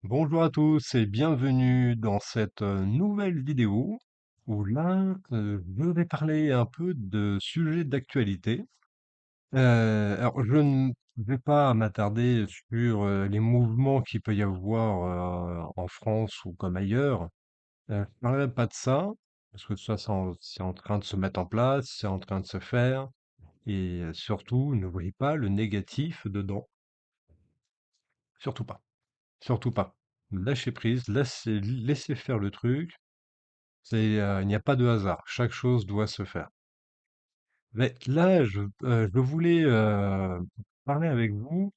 Bonjour à tous et bienvenue dans cette nouvelle vidéo où là, je vais parler un peu de sujets d'actualité. Alors, je ne vais pas m'attarder sur les mouvements qu'il peut y avoir en France ou comme ailleurs. Je ne parlerai pas de ça, parce que ça, c'est en train de se mettre en place, c'est en train de se faire. Et surtout, ne voyez pas le négatif dedans. Surtout pas. Surtout pas. Lâchez prise, laissez faire le truc. Il n'y a pas de hasard. Chaque chose doit se faire. Mais là, je voulais parler avec vous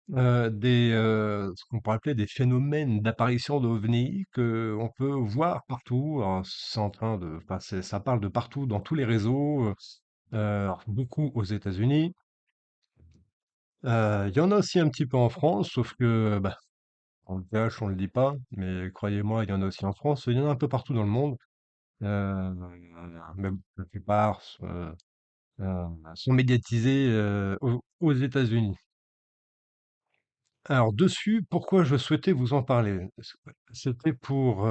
ce qu'on pourrait appeler des phénomènes d'apparition d'ovnis que on peut voir partout. Alors, c'est en train de, enfin, ça parle de partout dans tous les réseaux, alors, beaucoup aux États-Unis. Il y en a aussi un petit peu en France, sauf que bah, on le cache, on le dit pas. Mais croyez-moi, il y en a aussi en France. Il y en a un peu partout dans le monde. Euh, mais bon, la plupart sont médiatisés aux États-Unis. Alors dessus, pourquoi je souhaitais vous en parler? C'était pour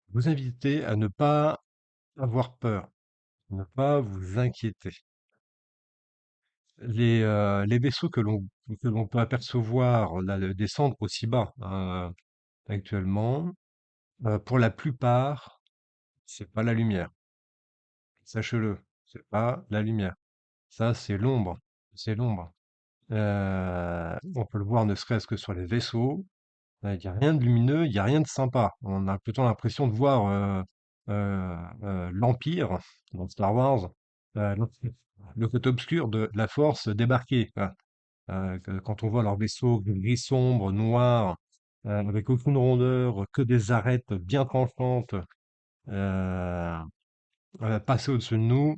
vous inviter à ne pas avoir peur, ne pas vous inquiéter. Les vaisseaux que l'on peut apercevoir là, descendre aussi bas actuellement, pour la plupart, c'est pas la lumière. Sachez-le, c'est pas la lumière. Ça, c'est l'ombre. C'est l'ombre. On peut le voir ne serait-ce que sur les vaisseaux. Il y a rien de lumineux, il y a rien de sympa. On a plutôt l'impression de voir l'Empire dans Star Wars, le côté obscur de la Force débarquer, quoi. Quand on voit leurs vaisseaux gris sombre, noirs, avec aucune rondeur, que des arêtes bien tranchantes, euh, passer au-dessus de nous.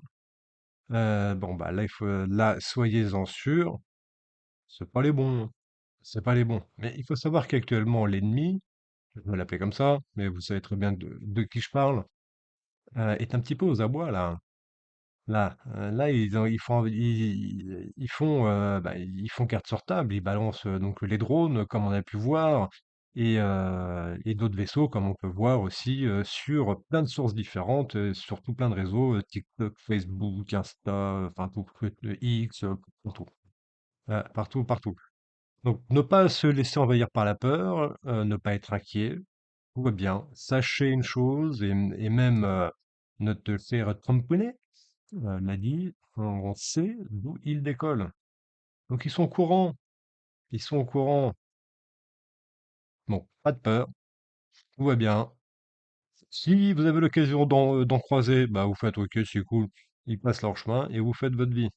Bon bah là, là, soyez-en sûrs, c'est pas les bons. C'est pas les bons. Mais il faut savoir qu'actuellement, l'ennemi, je vais l'appeler comme ça, mais vous savez très bien de qui je parle, est un petit peu aux abois là. Là, ils font carte sur table. Ils balancent donc les drones, comme on a pu voir, et d'autres vaisseaux, comme on peut voir aussi sur plein de sources différentes, sur tout plein de réseaux, TikTok, Facebook, Insta, enfin tout, X, partout. Partout, partout. Donc, ne pas se laisser envahir par la peur, ne pas être inquiet, tout va bien. Sachez une chose, et même ne te faire tromper, l'a dit, on sait d'où ils décollent. Donc, ils sont au courant, ils sont au courant. Bon, pas de peur, tout va bien. Si vous avez l'occasion d'en croiser, bah, vous faites OK, c'est cool. Ils passent leur chemin et vous faites votre vie.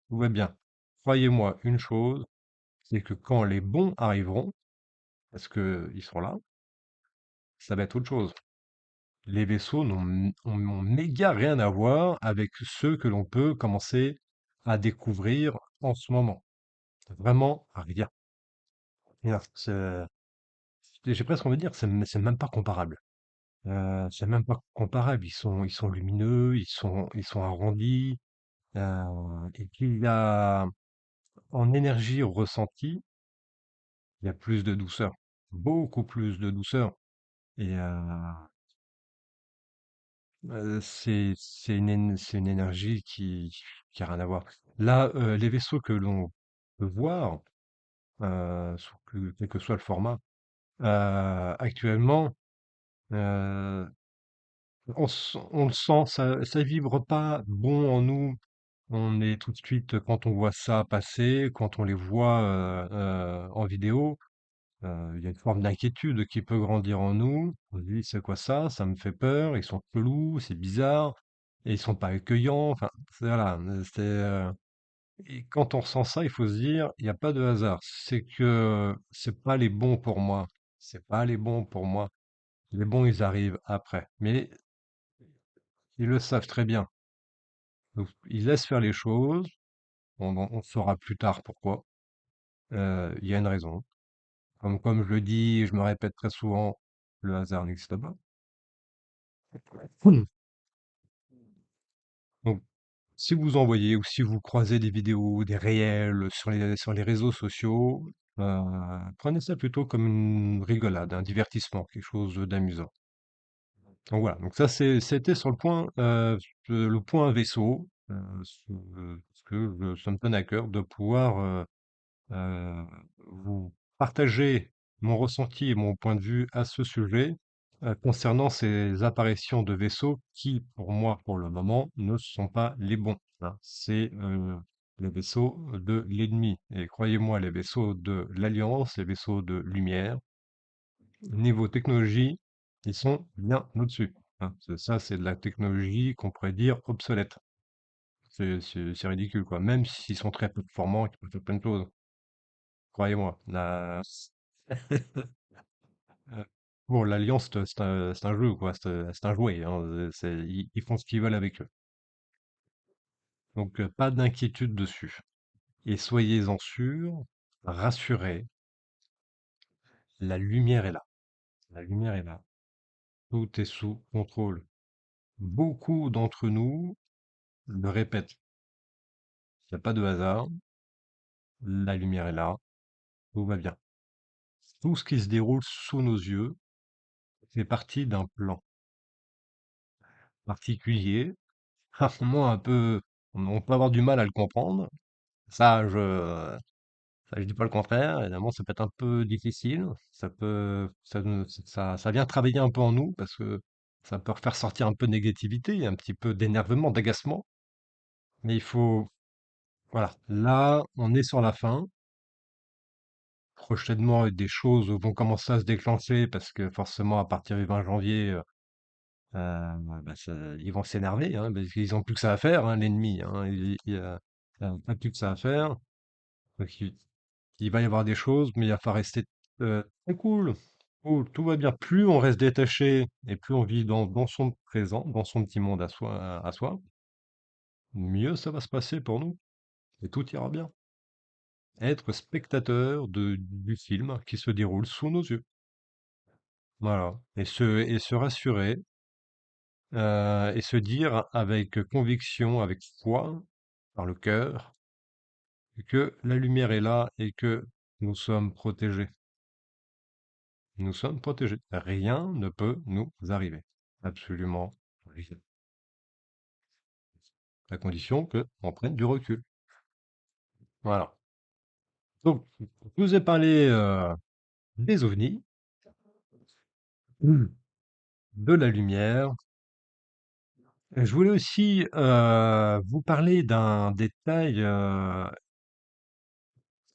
Tout va bien. Croyez-moi une chose, c'est que quand les bons arriveront, parce que ils sont là, ça va être autre chose. Les vaisseaux n'ont méga rien à voir avec ceux que l'on peut commencer à découvrir en ce moment. Vraiment rien. Rien. J'ai presque envie de dire, c'est même pas comparable. C'est même pas comparable. Ils sont lumineux, ils sont arrondis. Et puis en énergie ressentie, il y a plus de douceur, beaucoup plus de douceur. Et c'est une énergie qui a rien à voir. Là, les vaisseaux que l'on peut voir, quel que soit le format, actuellement, heu, on le sent, ça vibre pas bon en nous. On est tout de suite, quand on voit ça passer, quand on les voit, en vidéo, il y a une forme d'inquiétude qui peut grandir en nous. On se dit: «C'est quoi ça? Ça me fait peur, ils sont chelous, c'est bizarre et ils sont pas accueillants». Enfin, voilà, et quand on ressent ça, il faut se dire: «Il y a pas de hasard. C'est que c'est pas les bons pour moi. C'est pas les bons pour moi. Les bons, ils arrivent après». Mais ils le savent très bien. Donc ils laissent faire les choses. On saura plus tard pourquoi. Il y a une raison. Comme je le dis et je me répète très souvent, le hasard n'existe pas. Hmm. Donc, si vous envoyez ou si vous croisez des vidéos, des réels sur les réseaux sociaux, Prenez ça plutôt comme une rigolade, un divertissement, quelque chose d'amusant. Donc voilà, donc ça c'était sur le point vaisseau, parce que ça me tenait à cœur de pouvoir euh, vous partager mon ressenti et mon point de vue à ce sujet concernant ces apparitions de vaisseaux qui, pour moi, pour le moment, ne sont pas les bons, hein. C'est les vaisseaux de l'ennemi. Et croyez-moi, les vaisseaux de l'Alliance, les vaisseaux de lumière, niveau technologie, ils sont bien au-dessus, hein. Ça, c'est de la technologie qu'on pourrait dire obsolète. C'est ridicule, quoi. Même s'ils sont très peu performants et qu'ils peuvent faire plein de choses. Croyez-moi. Pour l'Alliance, c'est un jeu, quoi. C'est un jouet, hein. Ils font ce qu'ils veulent avec eux. Donc, pas d'inquiétude dessus. Et soyez-en sûrs, rassurés, la lumière est là. La lumière est là. Tout est sous contrôle. Beaucoup d'entre nous le répètent. Il n'y a pas de hasard. La lumière est là. Tout va bien. Tout ce qui se déroule sous nos yeux fait partie d'un plan particulier, à un moment un peu, on peut avoir du mal à le comprendre. Ça, je dis pas le contraire. Évidemment, ça peut être un peu difficile. Ça vient travailler un peu en nous parce que ça peut faire sortir un peu de négativité, un petit peu d'énervement, d'agacement. Mais il faut, voilà. Là, on est sur la fin. Prochainement, des choses vont commencer à se déclencher parce que forcément, à partir du 20 janvier, bah, ils vont s'énerver, hein, parce qu'ils ont plus que ça à faire, hein, l'ennemi, hein. Il y a pas plus que ça à faire. Donc, il va y avoir des choses, mais il va falloir rester très cool. Cool, tout va bien. Plus on reste détaché et plus on vit dans son présent, dans son petit monde à soi, mieux ça va se passer pour nous et tout ira bien. Être spectateur du film qui se déroule sous nos yeux. Voilà. Et se rassurer et se dire avec conviction, avec foi, par le cœur, que la lumière est là et que nous sommes protégés. Nous sommes protégés. Rien ne peut nous arriver. Absolument rien. À condition que on prenne du recul. Voilà. Donc, je vous ai parlé des ovnis, Mm. de la lumière. Je voulais aussi vous parler d'un détail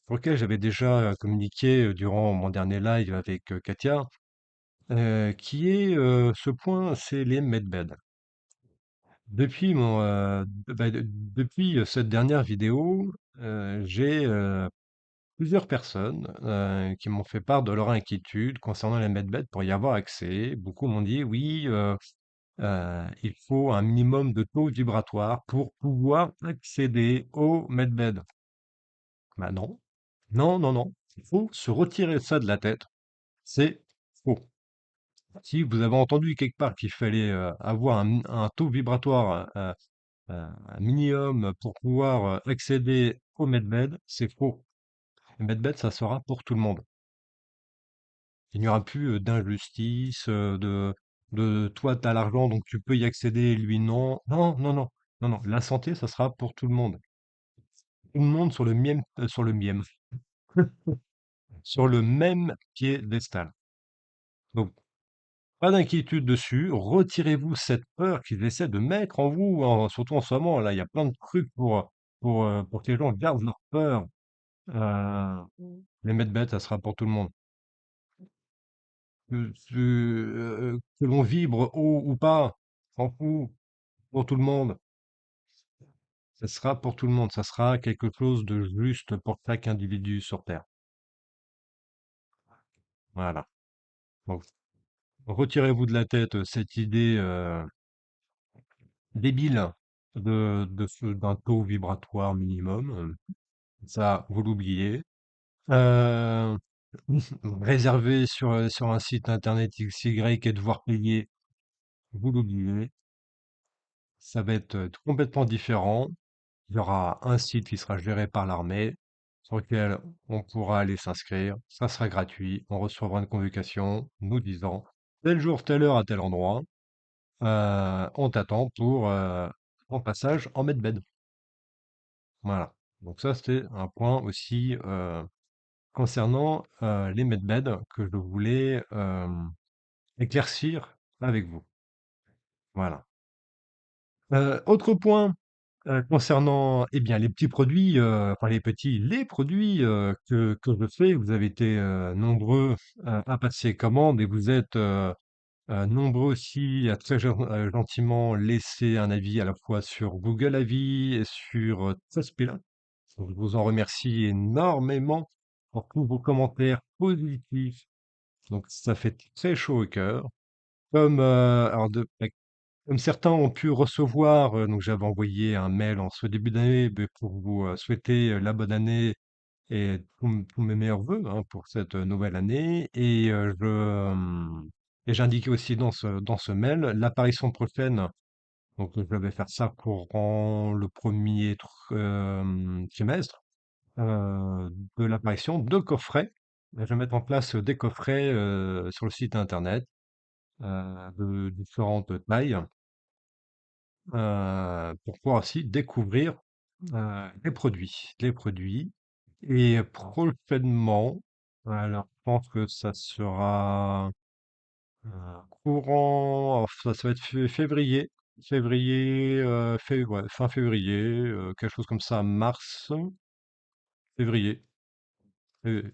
sur lequel j'avais déjà communiqué durant mon dernier live avec Katia, qui est ce point, c'est les medbeds. Depuis cette dernière vidéo, j'ai plusieurs personnes qui m'ont fait part de leur inquiétude concernant les medbeds pour y avoir accès. Beaucoup m'ont dit oui, il faut un minimum de taux vibratoire pour pouvoir accéder au medbed. Bah non, non, non, non. Il faut se retirer ça de la tête. C'est faux. Si vous avez entendu quelque part qu'il fallait avoir un taux vibratoire un minimum pour pouvoir accéder au medbed, c'est faux. Le medbed, ça sera pour tout le monde. Il n'y aura plus d'injustice, de toi, tu as l'argent, donc tu peux y accéder, lui non. Non, non, non, non, non. La santé, ça sera pour tout le monde. Tout le monde sur le même piédestal. Donc, pas d'inquiétude dessus. Retirez-vous cette peur qu'ils essaient de mettre en vous, surtout en ce moment. Là, il y a plein de trucs pour que les gens gardent leur peur. Euh, les medbeds, ça sera pour tout le monde. Que l'on vibre haut ou pas, s'en fout, pour tout le monde. Ça sera pour tout le monde. Ça sera quelque chose de juste pour chaque individu sur Terre. Voilà. Donc, retirez-vous de la tête cette idée débile d'un taux vibratoire minimum. Ça, vous l'oubliez. Euh, réserver sur un site internet XY et devoir payer, vous l'oubliez. Ça va être complètement différent. Il y aura un site qui sera géré par l'armée. sur lequel on pourra aller s'inscrire. Ça sera gratuit. On recevra une convocation nous disant tel jour, telle heure, à tel endroit. On t'attend pour ton passage en medbed. Voilà. Donc ça, c'était un point aussi concernant les medbeds que je voulais éclaircir avec vous. Voilà. Autre point concernant, eh bien, les petits produits, enfin les produits que je fais. Vous avez été nombreux à passer commande et vous êtes nombreux aussi à très gentiment laisser un avis à la fois sur Google Avis et sur Trustpilot. Donc, je vous en remercie énormément pour tous vos commentaires positifs. Donc, ça fait très chaud au cœur. Comme certains ont pu recevoir, donc j'avais envoyé un mail en ce début d'année pour vous souhaiter la bonne année et tous mes meilleurs vœux hein, pour cette nouvelle année. Et j'indiquais aussi dans ce mail l'apparition prochaine. Donc, je vais faire ça courant le premier trimestre de l'apparition de coffrets. Je vais mettre en place des coffrets sur le site internet de différentes tailles pour pouvoir aussi découvrir les produits. Et prochainement, alors je pense que ça sera euh, courant, alors, ça va être ouais, fin février, quelque chose comme ça, mars, février,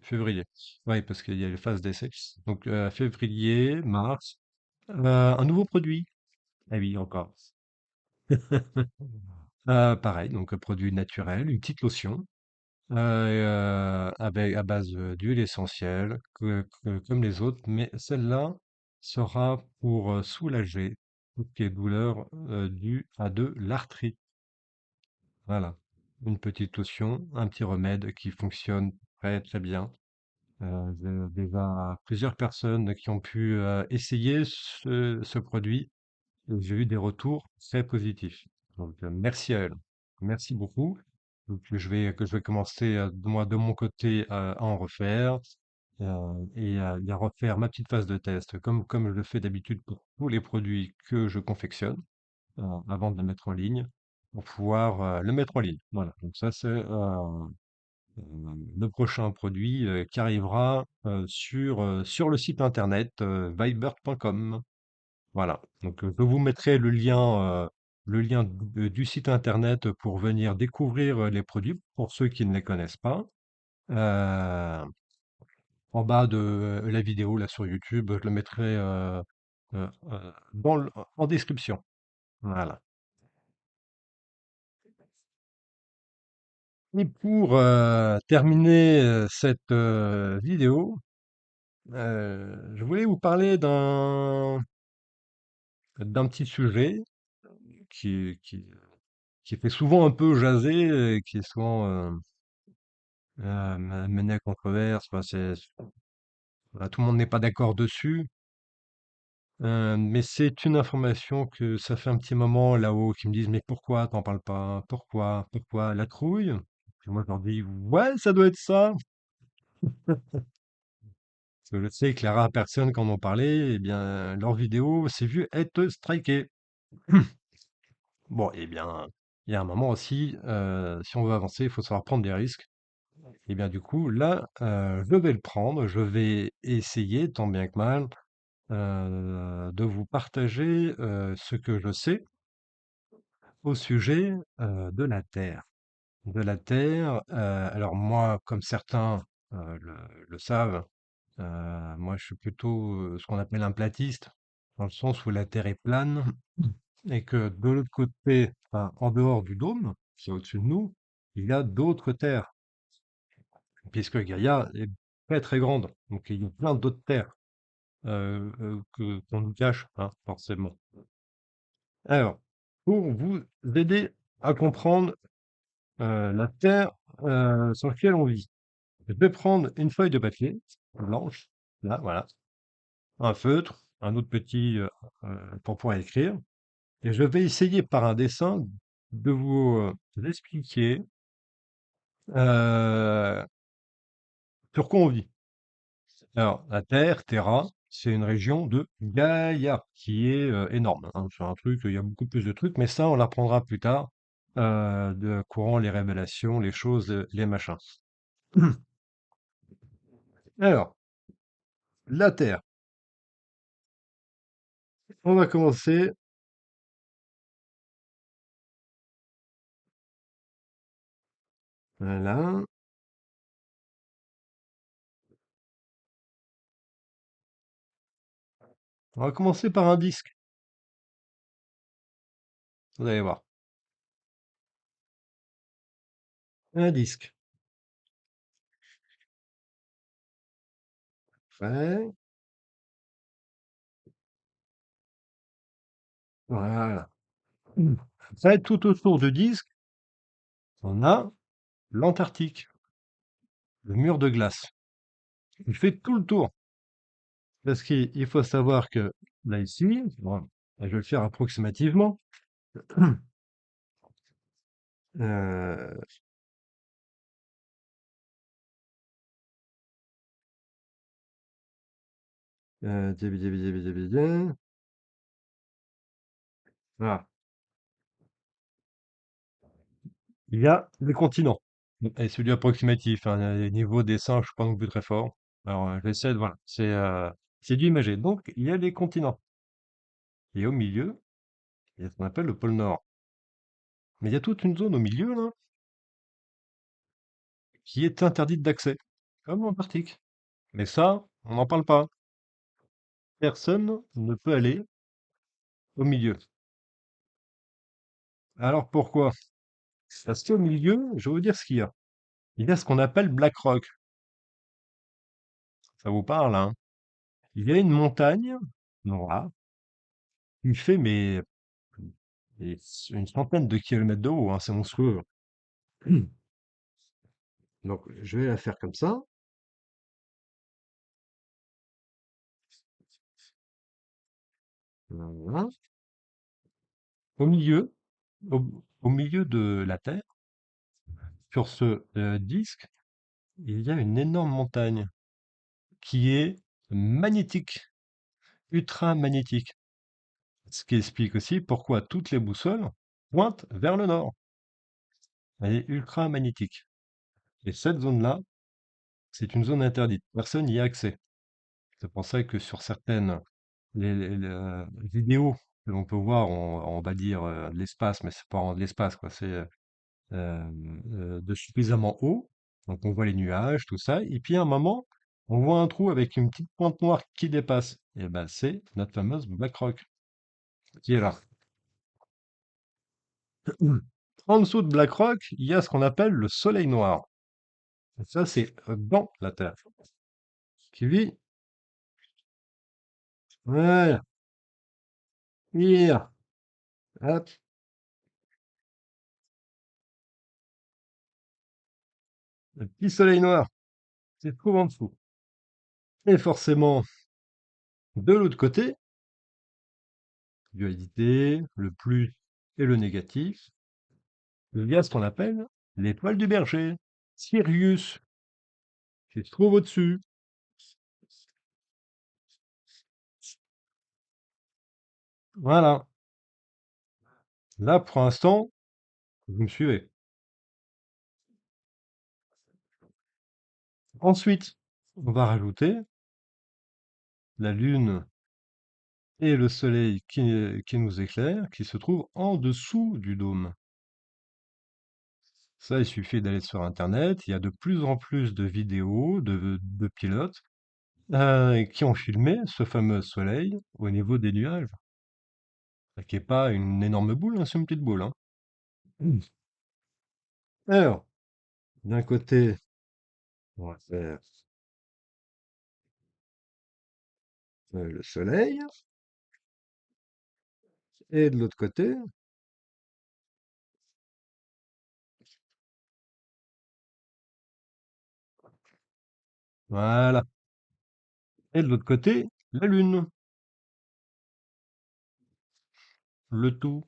février. Oui, parce qu'il y a les phases d'essai. Donc février, mars, un nouveau produit. Ah oui, encore. Pareil, donc produit naturel, une petite lotion avec à base d'huile essentielle comme les autres, mais celle-là sera pour soulager toutes les douleurs dues à de l'arthrite. Voilà, une petite lotion, un petit remède qui fonctionne très très bien. J'ai déjà plusieurs personnes qui ont pu essayer ce produit. Et j'ai eu des retours très positifs. Donc, merci à elle. Merci beaucoup. Donc, je vais commencer, moi, de mon côté, à en refaire et à refaire ma petite phase de test, comme je le fais d'habitude pour tous les produits que je confectionne, avant de le mettre en ligne, pour pouvoir le mettre en ligne. Voilà. Donc, ça, c'est le prochain produit qui arrivera sur le site internet vibert.com. Voilà, donc je vous mettrai le lien du site internet pour venir découvrir les produits pour ceux qui ne les connaissent pas. Euh, En bas de la vidéo là sur YouTube, je le mettrai en description. Voilà. Et pour terminer cette vidéo, je voulais vous parler d'un petit sujet qui, qui, qui fait souvent un peu jaser, et qui est souvent mené à controverse. Enfin, voilà, tout le monde n'est pas d'accord dessus. Mais c'est une information que ça fait un petit moment là-haut qui me disent, mais pourquoi t'en parles pas? Pourquoi la trouille? Puis moi, je leur dis, ouais, ça doit être ça. Parce que je sais que les rares personnes qui en ont parlé, eh bien, leur vidéo s'est vue être strikée. Bon, eh bien, il y a un moment aussi, si on veut avancer, il faut savoir prendre des risques. Et bien, du coup, là, je vais le prendre, je vais essayer, tant bien que mal, de vous partager ce que je sais au sujet de la Terre. De la Terre, alors moi, comme certains le savent, moi je suis plutôt ce qu'on appelle un platiste, dans le sens où la Terre est plane et que de l'autre côté, enfin, en dehors du dôme, qui est au-dessus de nous, il y a d'autres terres, puisque Gaïa est très très grande. Donc il y a plein d'autres terres qu'on nous cache, hein, forcément. Alors, pour vous aider à comprendre la terre sur laquelle on vit, je vais prendre une feuille de papier blanche, là, voilà, un feutre, un autre petit pour pouvoir écrire, et je vais essayer par un dessin de vous expliquer Heu, sur quoi on vit? Alors, la Terre, Terra, c'est une région de Gaïa qui est, énorme, hein. C'est un truc, il y a beaucoup plus de trucs, mais ça, on l'apprendra plus tard, de courant les révélations, les choses, les machins. Alors, la Terre. On va commencer, voilà, on va commencer par un disque, vous allez voir. Un disque. Ouais, voilà. Ça, tout autour du disque, on a l'Antarctique, le mur de glace. Il fait tout le tour. Parce qu'il faut savoir que là, ici, bon, je vais le faire approximativement. Euh, bien. Voilà. Il y a les continents. Et celui approximatif, hein, les niveaux dessin, je suis pas non plus très fort. Alors, j'essaie de, voilà, c'est du imagé. Donc, il y a les continents. Et au milieu, il y a ce qu'on appelle le pôle Nord. Mais il y a toute une zone au milieu, là, qui est interdite d'accès, comme l'Antarctique. Mais ça, on n'en parle pas. Personne ne peut aller au milieu. Alors pourquoi? Parce qu'au milieu, je vais vous dire ce qu'il y a. Il y a ce qu'on appelle Black Rock. Ça vous parle, hein? Il y a une montagne noire qui fait mais une centaine de kilomètres de haut, hein, c'est monstrueux. Donc je vais la faire comme ça. Voilà. Au milieu, au, au milieu de la Terre, sur ce disque, il y a une énorme montagne qui est magnétique, ultra magnétique. Ce qui explique aussi pourquoi toutes les boussoles pointent vers le nord. Elle est ultra magnétique. Et cette zone-là, c'est une zone interdite. Personne n'y a accès. C'est pour ça que sur certaines vidéos que l'on peut voir, on va dire de l'espace, mais c'est pas vraiment de l'espace, quoi. C'est de suffisamment haut. Donc on voit les nuages, tout ça. Et puis à un moment, on voit un trou avec une petite pointe noire qui dépasse. Et ben c'est notre fameuse Black Rock qui est là. En dessous de Black Rock, il y a ce qu'on appelle le Soleil noir. Et ça, c'est dans la Terre. Qui vit, voilà, here, hop, le petit Soleil noir, c'est trouve en dessous. Et forcément, de l'autre côté, dualité, le plus et le négatif, il y a ce qu'on appelle l'étoile du berger, Sirius, qui se trouve au-dessus. Voilà. Là, pour l'instant, vous me suivez. Ensuite, on va rajouter la Lune et le Soleil qui nous éclaire, qui se trouve en dessous du dôme. Ça, il suffit d'aller sur Internet. Il y a de plus en plus de vidéos de pilotes qui ont filmé ce fameux soleil au niveau des nuages, qui n'est pas une énorme boule, hein, c'est une petite boule, hein. Mm. Alors, d'un côté, on va faire le soleil, et de l'autre côté, voilà, et de l'autre côté, la lune, le tout.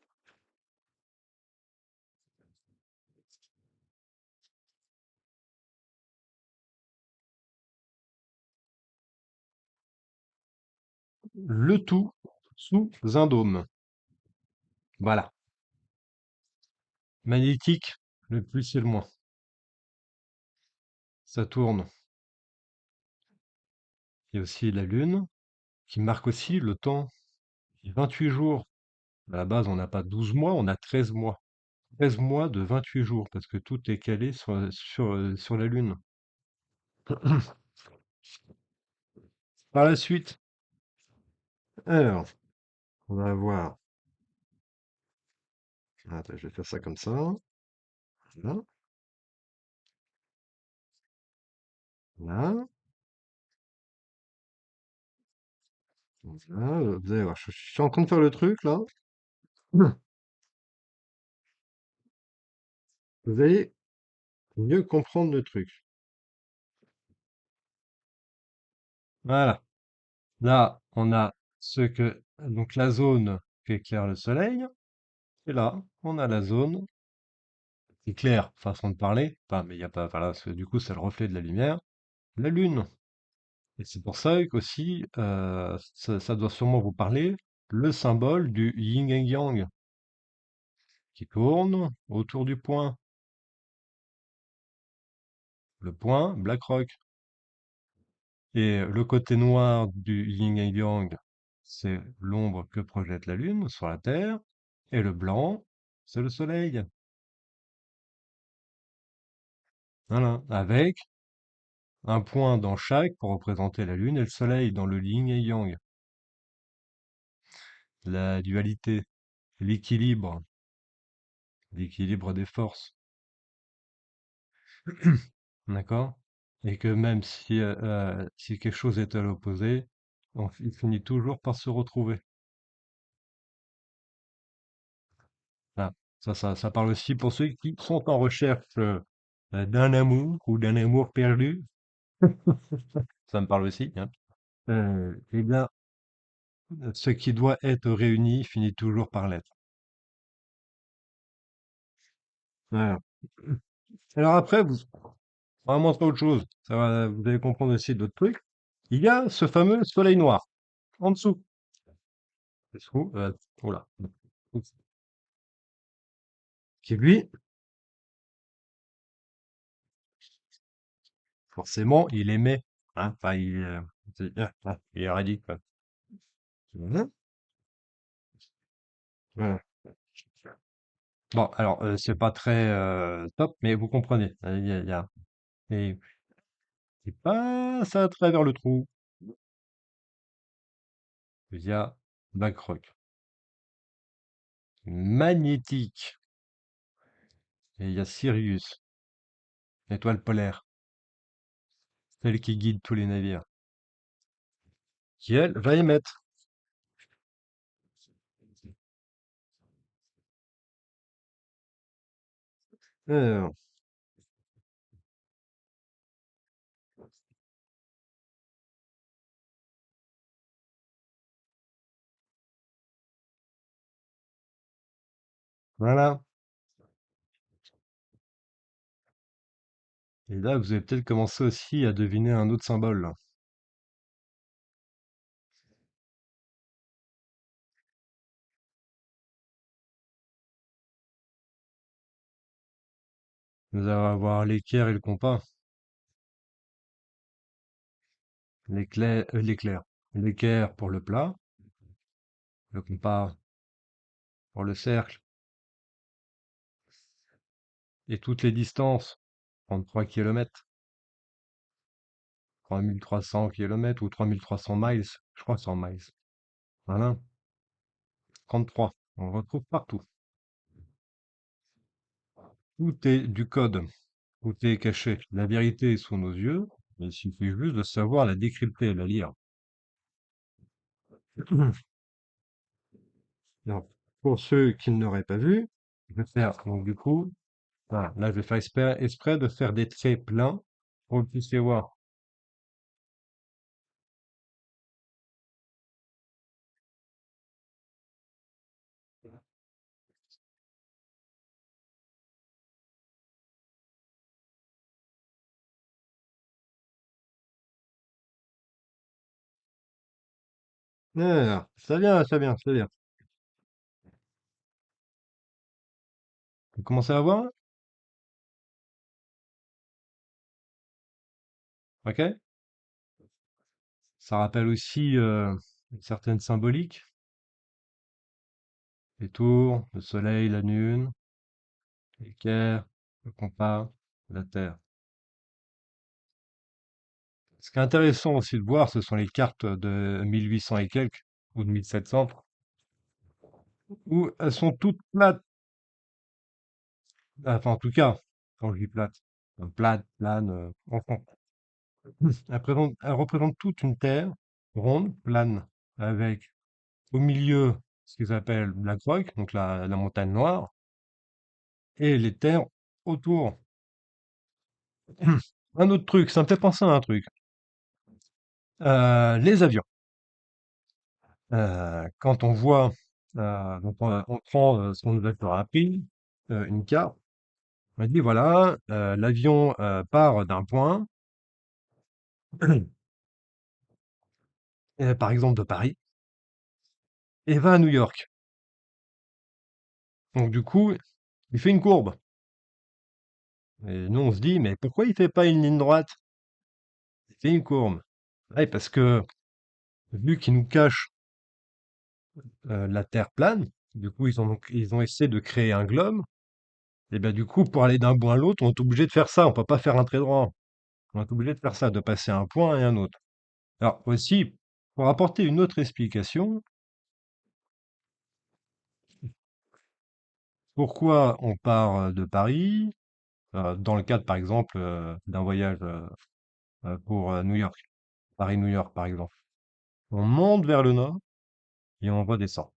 Le tout sous un dôme. Voilà. Magnétique, le plus et le moins. Ça tourne. Il y a aussi la Lune, qui marque aussi le temps. 28 jours. À la base, on n'a pas 12 mois, on a 13 mois. 13 mois de 28 jours, parce que tout est calé sur la Lune. Par la suite, alors, on va avoir... Attends, je vais faire ça comme ça. Là, là, là. Vous allez voir, je suis en train de faire le truc, là. Vous allez mieux comprendre le truc. Voilà. Là, on a donc la zone qui éclaire le soleil. Et là, on a la zone qui éclaire, façon de parler. Enfin, mais il n'y a pas, voilà, parce que du coup, c'est le reflet de la lumière. La Lune. Et c'est pour ça qu'aussi, ça doit sûrement vous parler, le symbole du yin et yang qui tourne autour du point. Le point, BlackRock. Et le côté noir du yin et yang, c'est l'ombre que projette la Lune sur la Terre. Et le blanc, c'est le Soleil. Voilà, avec un point dans chaque pour représenter la Lune et le Soleil dans le yin et yang. La dualité, l'équilibre, l'équilibre des forces. D'accord? Et que même si quelque chose est à l'opposé, il finit toujours par se retrouver. Voilà. Ça parle aussi pour ceux qui sont en recherche d'un amour ou d'un amour perdu. Ça me parle aussi, hein. Eh bien, ce qui doit être réuni finit toujours par l'être. Voilà. Alors après, on va montrer autre chose. Vous allez comprendre aussi d'autres trucs. Il y a ce fameux soleil noir en dessous. Dessous, voilà. Qui lui, forcément, il émet. Hein, enfin, il est radix, quoi. Mhm. Voilà. Bon, alors, c'est pas très top, mais vous comprenez. Et il passe à travers le trou via BlackRock. Magnétique. Et il y a Sirius, l'étoile polaire, celle qui guide tous les navires, qui elle va émettre. Alors, voilà. Et là, vous avez peut-être commencé aussi à deviner un autre symbole, là. Vous allez avoir l'équerre et le compas. L'éclair. L'équerre pour le plat, le compas pour le cercle. Et toutes les distances, 33 kilomètres, 3300 kilomètres ou 3300 miles, je crois que c'est en miles. Voilà, 33. On le retrouve partout. Tout est du code, tout est caché. La vérité est sous nos yeux, il suffit juste de savoir la décrypter et la lire. Alors, pour ceux qui ne l'auraient pas vu, je vais faire, donc du coup, voilà, là je vais faire exprès de faire des traits pleins pour que vous puissiez voir. Alors, ça vient, ça vient, ça vient. Vous commencez à voir? Ok? Ça rappelle aussi une certaine symbolique. Les tours, le soleil, la lune, l'équerre, le compas, la terre. Ce qui est intéressant aussi de voir, ce sont les cartes de 1800 et quelques, ou de 1700, où elles sont toutes plates. Enfin, en tout cas, quand je dis plate, plate, plane, enfin, elles représentent toute une terre ronde, plane, avec au milieu ce qu'ils appellent la Groque, donc la montagne noire, et les terres autour. Un autre truc, ça me fait penser à un truc. Les avions. Quand on voit, donc on prend ce qu'on nous a appris, une carte, on dit voilà, l'avion part d'un point, par exemple de Paris, et va à New York. Donc du coup, il fait une courbe. Et nous, on se dit, mais pourquoi il fait pas une ligne droite? Il fait une courbe. Ouais, parce que vu qu'il nous cache la Terre plane, du coup, ils ont essayé de créer un globe. Et bien du coup, pour aller d'un point à l'autre, on est obligé de faire ça. On peut pas faire un trait droit. On est obligé de faire ça, de passer un point et un autre. Alors aussi, pour apporter une autre explication, pourquoi on part de Paris, dans le cadre par exemple d'un voyage pour New York, Paris-New York par exemple. On monte vers le nord et on redescend.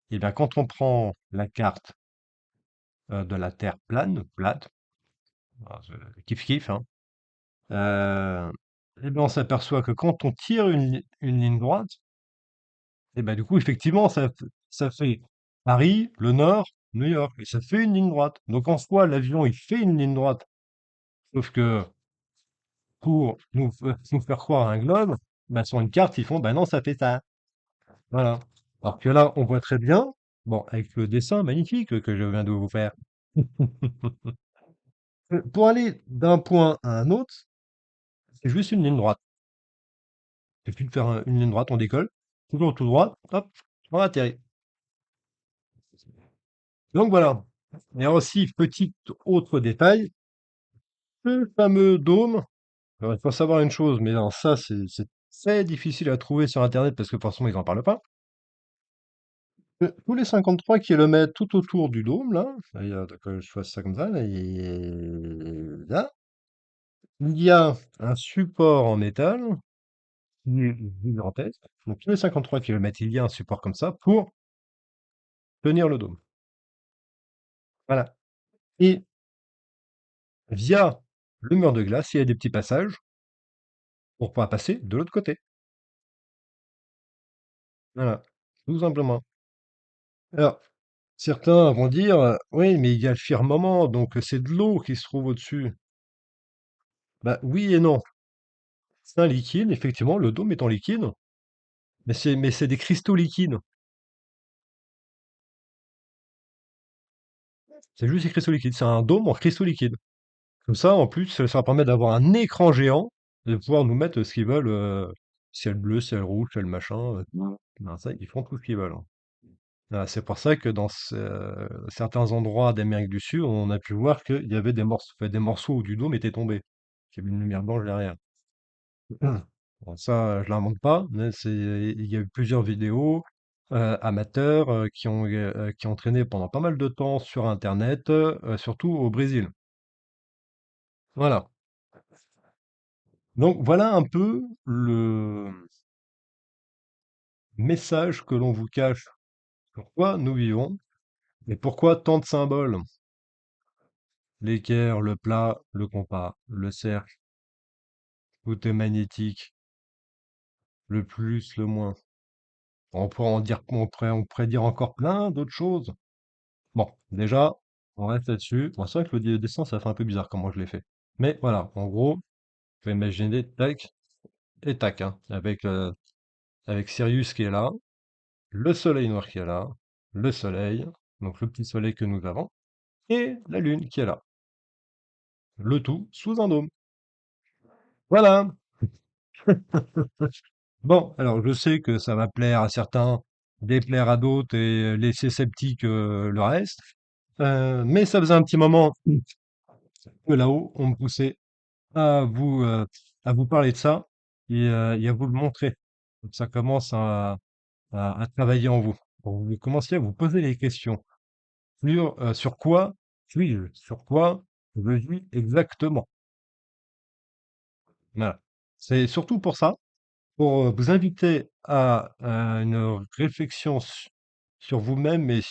Et bien quand on prend la carte de la Terre plane, plate, kiff kiff, hein, et bien on s'aperçoit que quand on tire une ligne droite, et ben du coup effectivement ça fait Paris, le nord, New York, et ça fait une ligne droite. Donc en soi l'avion il fait une ligne droite, sauf que pour nous faire croire un globe, ben, sur une carte ils font ben non ça fait ça. Voilà. Alors que là on voit très bien, bon avec le dessin magnifique que je viens de vous faire. Pour aller d'un point à un autre, c'est juste une ligne droite. Il suffit de faire une ligne droite, on décolle, toujours tout droit, hop, on atterrit. Donc voilà. Et aussi, petit autre détail, le fameux dôme. Alors, il faut savoir une chose, mais non, ça, c'est très difficile à trouver sur Internet parce que forcément, ils n'en parlent pas. Tous les 53 kilomètres tout autour du dôme, là, que je fasse ça comme ça, là, là, il y a un support en métal qui est gigantesque. Donc, tous les 53 kilomètres, il y a un support comme ça pour tenir le dôme. Voilà. Et via le mur de glace, il y a des petits passages pour pouvoir passer de l'autre côté. Voilà, tout simplement. Alors, certains vont dire, oui, mais il y a le firmament, donc c'est de l'eau qui se trouve au-dessus. Bah oui et non. C'est un liquide, effectivement, le dôme est en liquide, mais c'est des cristaux liquides. C'est juste des cristaux liquides. C'est un dôme en cristaux liquides. Comme ça, en plus, ça va permettre d'avoir un écran géant et de pouvoir nous mettre ce qu'ils veulent, ciel bleu, ciel rouge, ciel machin. Ben ça, ils font tout ce qu'ils veulent, hein. C'est pour ça que dans certains endroits d'Amérique du Sud, on a pu voir qu'il y avait des morceaux où du dôme était tombé. Il y avait une lumière blanche derrière. Bon, ça, je l'invente pas, mais il y a eu plusieurs vidéos amateurs qui ont traîné pendant pas mal de temps sur Internet, surtout au Brésil. Voilà. Donc voilà un peu le message que l'on vous cache. Pourquoi nous vivons et pourquoi tant de symboles. L'équerre, le plat, le compas, le cercle, tout est magnétique, le plus, le moins. On pourrait dire encore plein d'autres choses. Bon, déjà, on reste là-dessus. Bon, c'est vrai que le dessin, ça fait un peu bizarre comment je l'ai fait. Mais voilà, en gros, faut imaginer tac et tac, hein, avec avec Sirius qui est là, le soleil noir qui est là, le soleil, donc le petit soleil que nous avons, et la lune qui est là. Le tout sous un dôme. Voilà. Bon, alors je sais que ça va plaire à certains, déplaire à d'autres et laisser sceptique le reste. Mais ça faisait un petit moment que là-haut, on me poussait à vous, euh, à vous parler de ça et à vous le montrer. Donc ça commence à travailler en vous. Pour que vous commenciez à vous poser les questions sur quoi suis-je, sur quoi je suis exactement. Voilà. C'est surtout pour ça, pour vous inviter à une réflexion sur vous-même et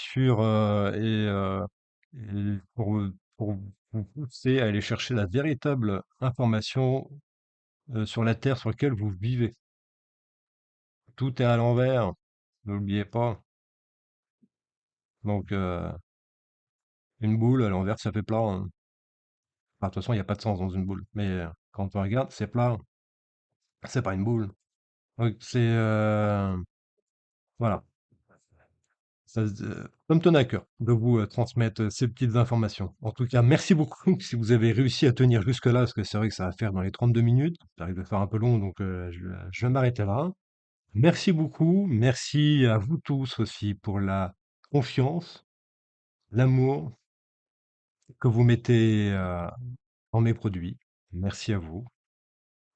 pour vous pousser à aller chercher la véritable information sur la terre sur laquelle vous vivez. Tout est à l'envers, n'oubliez pas. Donc, une boule à l'envers, ça fait plat, hein. Enfin, de toute façon, il n'y a pas de sens dans une boule. Mais quand on regarde, c'est plat, c'est pas une boule. Donc, voilà. Ça me tenait à cœur de vous transmettre ces petites informations. En tout cas, merci beaucoup si vous avez réussi à tenir jusque-là, parce que c'est vrai que ça va faire dans les 32 minutes. Ça arrive de faire un peu long, donc je vais m'arrêter là. Merci beaucoup. Merci à vous tous aussi pour la confiance, l'amour que vous mettez dans mes produits. Merci à vous.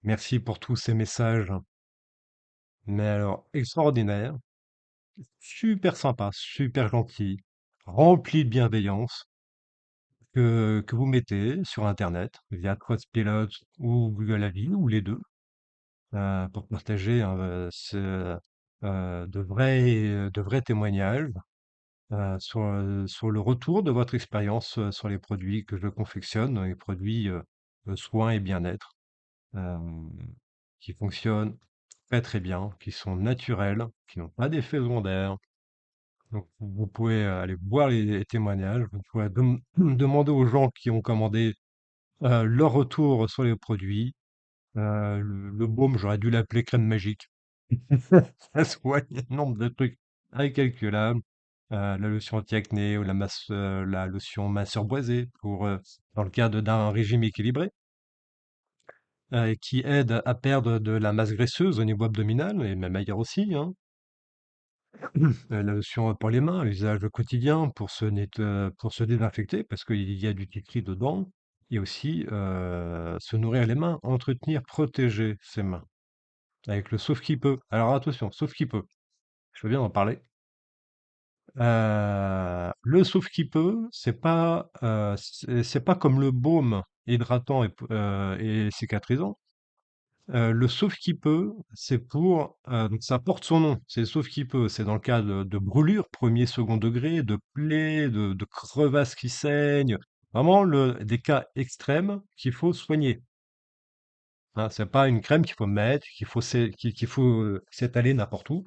Merci pour tous ces messages, mais alors extraordinaires, super sympas, super gentils, remplis de bienveillance que vous mettez sur Internet via Trustpilot ou Google Avis ou les deux pour partager de vrais témoignages sur le retour de votre expérience sur les produits que je confectionne, les produits de soins et bien-être, euh, qui fonctionnent très très bien, qui sont naturels, qui n'ont pas d'effet secondaire. Donc vous pouvez aller voir les témoignages, vous pouvez demander aux gens qui ont commandé leur retour sur les produits. Le baume, j'aurais dû l'appeler crème magique. Ça soigne un nombre de trucs incalculables. La lotion anti-acné ou la lotion minceur boisée dans le cadre d'un régime équilibré, qui aide à perdre de la masse graisseuse au niveau abdominal et même ailleurs aussi, hein. La lotion pour les mains, l'usage quotidien pour se désinfecter parce qu'il y a du tetri dedans et aussi se nourrir les mains, entretenir, protéger ses mains avec le sauf qui peut. Alors attention, sauf qui peut. Je veux bien en parler. Le sauf qui peut, c'est pas comme le baume hydratant et cicatrisant. Le sauf qui peut, donc ça porte son nom, c'est sauf qui peut. C'est dans le cas de brûlures, premier, second degré, de plaies, de crevasses qui saignent. Vraiment des cas extrêmes qu'il faut soigner. Hein, c'est pas une crème qu'il faut mettre, qu'il faut s'étaler n'importe où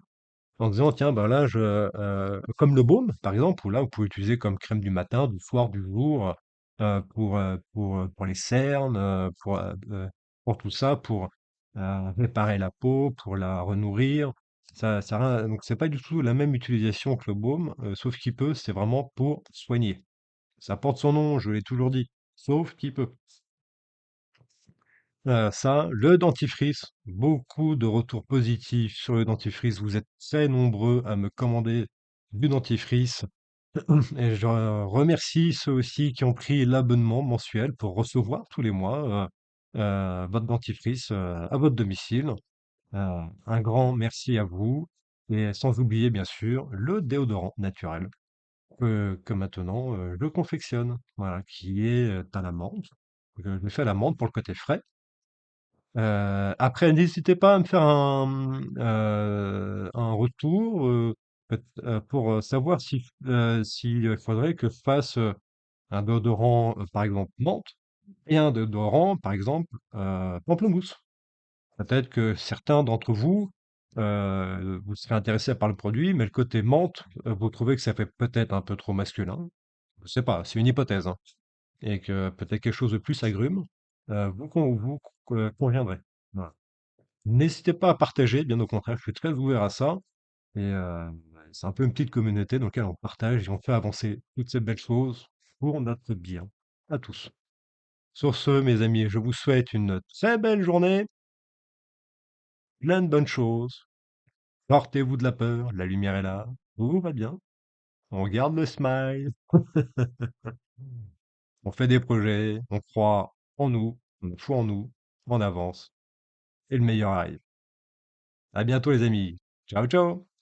en disant, tiens, ben là, comme le baume, par exemple, où là, vous pouvez utiliser comme crème du matin, du soir, du jour, pour les cernes, pour tout ça, pour réparer la peau, pour la renourrir. Donc, c'est pas du tout la même utilisation que le baume, sauf qu'il peut, c'est vraiment pour soigner. Ça porte son nom, je l'ai toujours dit, sauf qu'il peut. Ça, le dentifrice, beaucoup de retours positifs sur le dentifrice. Vous êtes très nombreux à me commander du dentifrice. Et je remercie ceux aussi qui ont pris l'abonnement mensuel pour recevoir tous les mois votre dentifrice à votre domicile. Un grand merci à vous. Et sans oublier, bien sûr, le déodorant naturel que maintenant je confectionne, voilà, qui est à la menthe. Je fais à la menthe pour le côté frais. Après, n'hésitez pas à me faire un retour pour savoir s'il faudrait que je fasse un déodorant, par exemple, menthe et un déodorant, par exemple, pamplemousse. Peut-être que certains d'entre vous, vous serez intéressés par le produit, mais le côté menthe, vous trouvez que ça fait peut-être un peu trop masculin. Je sais pas, c'est une hypothèse, hein, et que peut-être quelque chose de plus agrume, vous conviendrait. Voilà. N'hésitez pas à partager, bien au contraire, je suis très ouvert à ça et c'est un peu une petite communauté dans laquelle on partage et on fait avancer toutes ces belles choses pour notre bien à tous. Sur ce, mes amis, je vous souhaite une très belle journée, plein de bonnes choses. Sortez-vous de la peur, la lumière est là, tout va bien. On garde le smile, on fait des projets, on croit en nous, on a foi en nous, on avance et le meilleur arrive. À bientôt les amis. Ciao ciao!